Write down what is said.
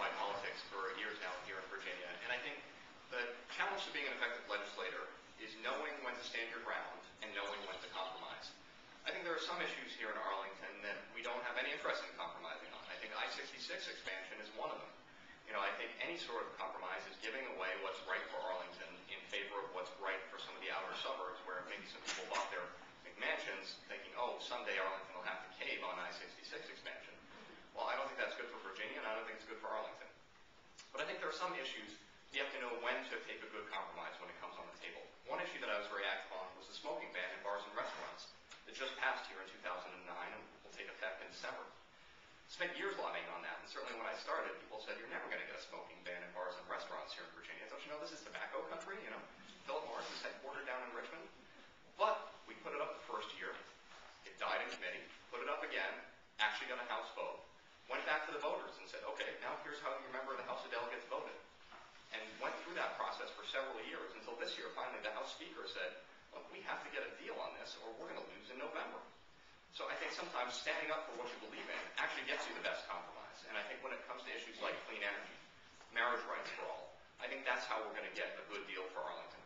statewide politics for years now here in Virginia, and I think the challenge to being an effective legislator is knowing when to stand your ground and knowing when to compromise. I think there are some issues here in Arlington that we don't have any interest in compromising on. I think I-66 expansion is one of them. I think any sort of compromise is giving away what's right for Arlington in favor of what's right for some of the outer suburbs where maybe some people bought their McMansions thinking, oh, someday Arlington will have to cave on I-66 expansion. Well, I don't think that's good for Virginia, and I don't think it's good for Arlington. But I think there are some issues you have to know when to take a good compromise when it comes on the table. One issue that I was very active on was the smoking ban in bars and restaurants that just passed here in 2009 and will take effect in December. Spent years lobbying on that, and certainly when I started, people said, you're never going to get a smoking ban in bars and restaurants here in Virginia. Don't you know this is tobacco country? Philip Morris is headquartered down in Richmond. But we put it up the first year. It died in committee. Put it up again. Actually got a House vote. Went back to the voters and said, okay, now here's how you remember the House of Delegates voted. And went through that process for several years until this year, finally, the House Speaker said, look, we have to get a deal on this or we're going to lose in November. So I think sometimes standing up for what you believe in actually gets you the best compromise. And I think when it comes to issues like clean energy, marriage rights for all, I think that's how we're going to get a good deal for Arlington.